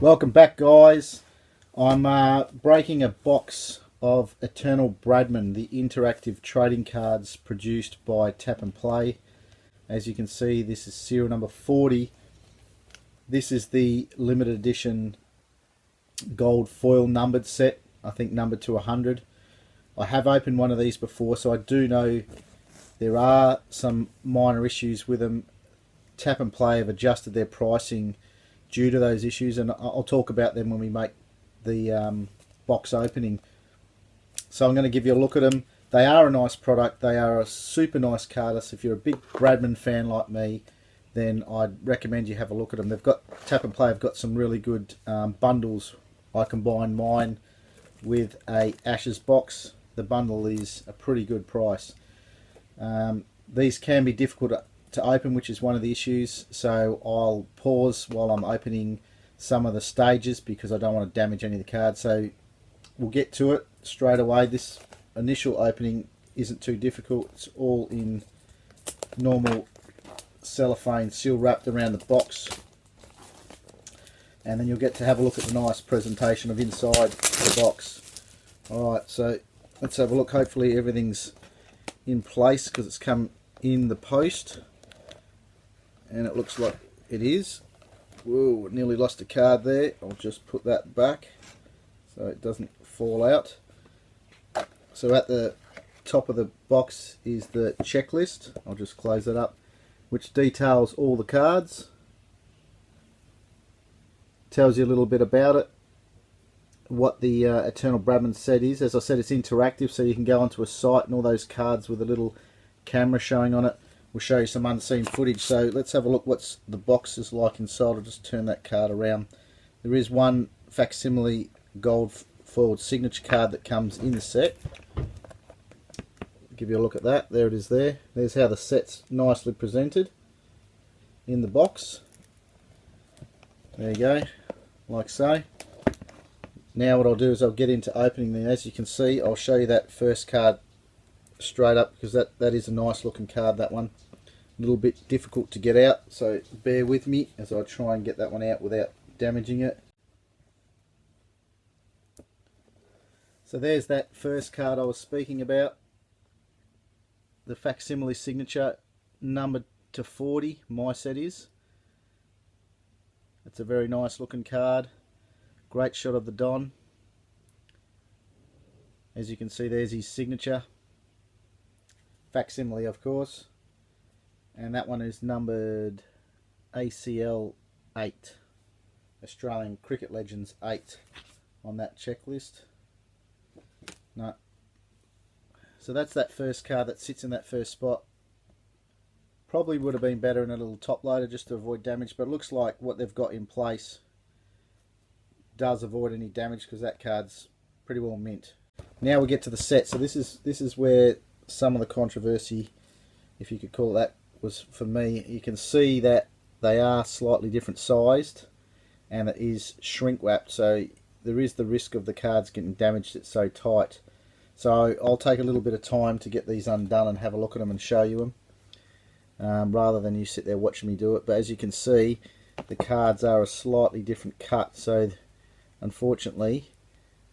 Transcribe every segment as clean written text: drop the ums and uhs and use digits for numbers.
Welcome back, guys. I'm breaking a box of Eternal Bradman, the interactive trading cards produced by Tap and Play. As you can see, this is serial number 40. This is the limited edition gold foil numbered set, I think numbered to 100. I have opened one of these before, so I do know there are some minor issues with them. Tap and Play have adjusted their pricing due to those issues, and I'll talk about them when we make the box opening. So I'm going to give you a look at them. They are a nice product. They are a super nice card. So if you're a big Bradman fan like me, then I'd recommend you have a look at them. They've got, Tap and Play have got some really good bundles. I combined mine with a Ashes box. The bundle is a pretty good price. These can be difficult to open, which is one of the issues, so I'll pause while I'm opening some of the stages because I don't want to damage any of the cards. So we'll get to it straight away. This initial opening isn't too difficult. It's all in normal cellophane seal wrapped around the box, and then you'll get to have a look at the nice presentation of inside the box. Alright, so let's have a look. Hopefully everything's in place because it's come in the post, and it looks like it is. Whoa, nearly lost a card there. I'll just put that back so it doesn't fall out. So at the top of the box is the checklist. I'll just close that up, which details all the cards. Tells you a little bit about it, what the Eternal Bradman Set is. As I said, it's interactive, so you can go onto a site and all those cards with a little camera showing on it will show you some unseen footage. So let's have a look what the box is like inside. I'll just turn that card around. There is one facsimile gold foiled signature card that comes in the set. Give you a look at that. There it is there. There's how the set's nicely presented in the box. There you go, like so. Now what I'll do is I'll get into opening them. As you can see, I'll show you that first card straight up because that is a nice looking card, that one. A little bit difficult to get out, so bear with me as I try and get that one out without damaging it. So there's that first card I was speaking about. The facsimile signature, numbered to 40, my set is. It's a very nice looking card. Great shot of the Don. As you can see, there's his signature. Facsimile, of course. And that one is numbered ACL 8. Australian Cricket Legends 8 on that checklist. No. So that's that first card that sits in that first spot. Probably would have been better in a little top loader just to avoid damage, but it looks like what they've got in place does avoid any damage because that card's pretty well mint. Now we get to the set. So this is where some of the controversy, if you could call it that, was for me. You can see that they are slightly different sized, and it is shrink wrapped, so there is the risk of the cards getting damaged. It's so tight. So I'll take a little bit of time to get these undone and have a look at them and show you them, rather than you sit there watching me do it. But as you can see, the cards are a slightly different cut, so unfortunately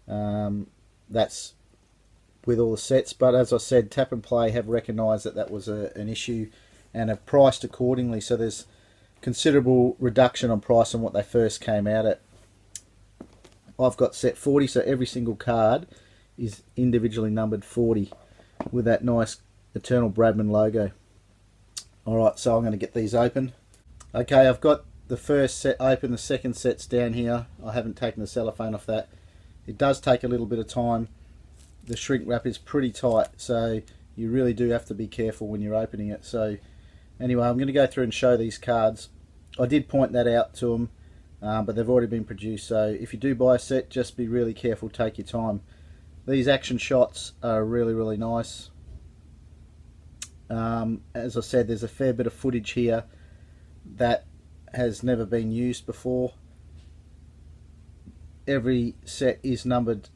that's with all the sets. But as I said, Tap and Play have recognised that that was an issue and have priced accordingly, so there's considerable reduction on price on what they first came out at. I've got set 40, so every single card is individually numbered 40 with that nice Eternal Bradman logo. Alright, so I'm going to get these open. Okay, I've got the first set open, the second set's down here. I haven't taken the cellophane off that. It does take a little bit of time. The shrink wrap is pretty tight, so you really do have to be careful when you're opening it. So anyway, I'm going to go through and show these cards. I did point that out to them, but they've already been produced, so if you do buy a set, just be really careful, take your time. These action shots are really, really nice. As I said, there's a fair bit of footage here that has never been used before. Every set is numbered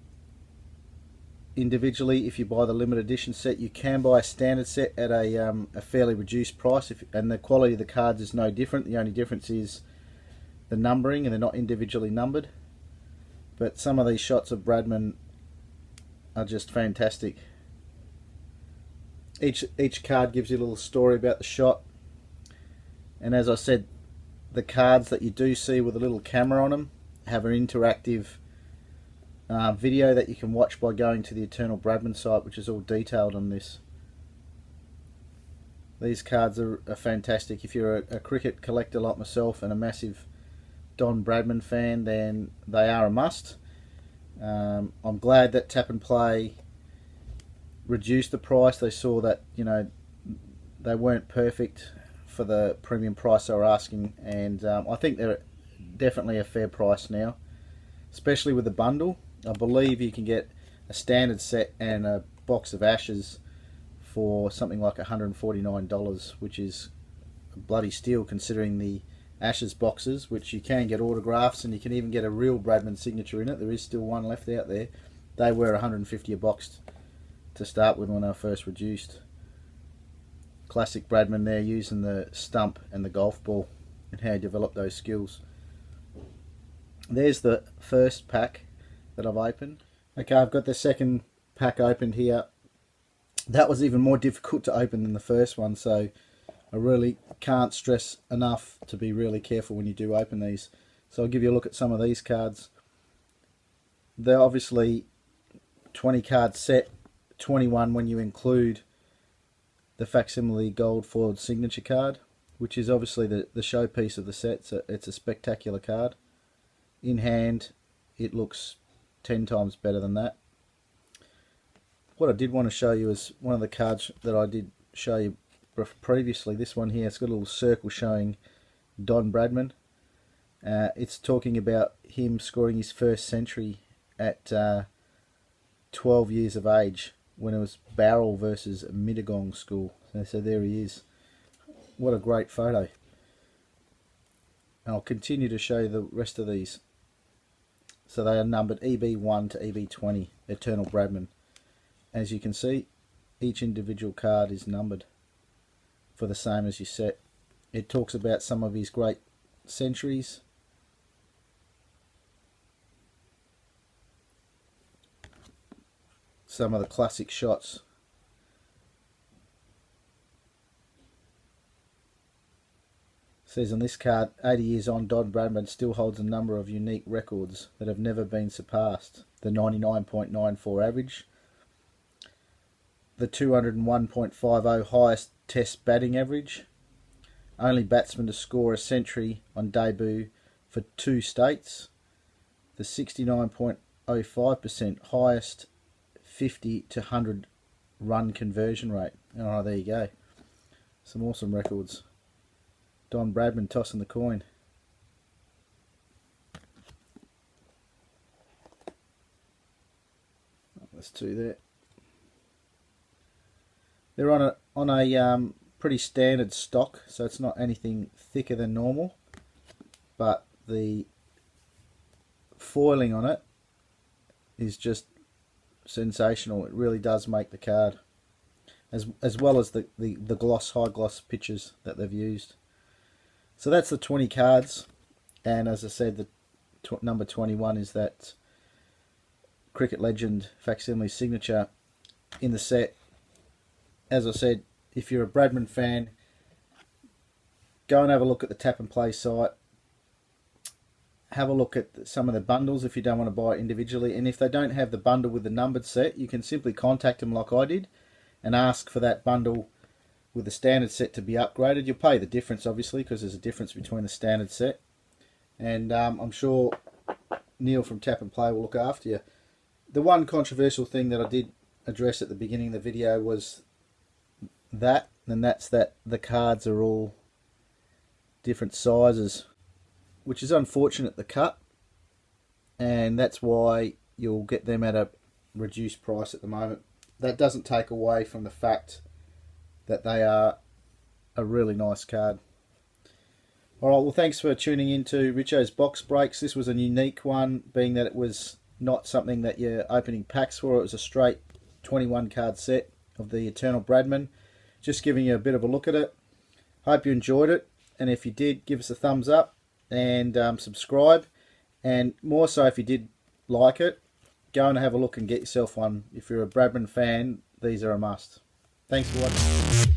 individually. If you buy the limited edition set, you can buy a standard set at a fairly reduced price, and the quality of the cards is no different. The only difference is the numbering, and they're not individually numbered. But some of these shots of Bradman are just fantastic. Each card gives you a little story about the shot, and as I said, the cards that you do see with a little camera on them have an interactive video that you can watch by going to the Eternal Bradman site, which is all detailed on this. These cards are fantastic. If you're a cricket collector like myself and a massive Don Bradman fan, then they are a must. I'm glad that Tap and Play reduced the price. They saw that, you know, they weren't perfect for the premium price they were asking, and I think they're definitely a fair price now, especially with the bundle. I believe you can get a standard set and a box of Ashes for something like $149, which is a bloody steal considering the Ashes boxes, which you can get autographs and you can even get a real Bradman signature in it. There is still one left out there. They were $150 a box to start with when they were first reduced. Classic Bradman there, using the stump and the golf ball and how he developed those skills. There's the first pack that I've opened. Okay, I've got the second pack opened here. That was even more difficult to open than the first one, so I really can't stress enough to be really careful when you do open these. So I'll give you a look at some of these cards. They're obviously 20 card set, 21 when you include the facsimile gold foiled signature card, which is obviously the showpiece of the set. So it's a spectacular card. In hand, it looks 10 times better than that. What I did want to show you is one of the cards that I did show you previously. This one here, it's got a little circle showing Don Bradman. It's talking about him scoring his first century at 12 years of age, when it was Barrel versus Mittagong School. So there he is. What a great photo. And I'll continue to show you the rest of these. So they are numbered EB1 to EB20, Eternal Bradman. As you can see, each individual card is numbered for the same as your set. It talks about some of his great centuries. Some of the classic shots. It says on this card, 80 years on, Don Bradman still holds a number of unique records that have never been surpassed. The 99.94 average, the 201.50 highest test batting average, only batsman to score a century on debut for 2 states, the 69.05% highest 50 to 100 run conversion rate. Oh, there you go. Some awesome records. Don Bradman tossing the coin. That's 2 there. They're on a pretty standard stock, so it's not anything thicker than normal, but the foiling on it is just sensational. It really does make the card, as well as the gloss, high gloss pictures that they've used. So that's the 20 cards, and as I said, the number 21 is that cricket legend facsimile signature in the set. As I said, if you're a Bradman fan, go and have a look at the Tap and Play site. Have a look at some of the bundles if you don't want to buy it individually, and if they don't have the bundle with the numbered set, you can simply contact them like I did and ask for that bundle with the standard set to be upgraded. You'll pay the difference, obviously, because there's a difference between the standard set, and I'm sure Neil from Tap and Play will look after you. The one controversial thing that I did address at the beginning of the video was that the cards are all different sizes, which is unfortunate, the cut, and that's why you'll get them at a reduced price at the moment. That doesn't take away from the fact that they are a really nice card. Alright, well, thanks for tuning in to Richos Box Breaks. This was a unique one, being that it was not something that you're opening packs for. It was a straight 21 card set of the Eternal Bradman. Just giving you a bit of a look at it. Hope you enjoyed it, and if you did, give us a thumbs up and subscribe, and more so if you did like it, go and have a look and get yourself one. If you're a Bradman fan, these are a must. Thanks for watching.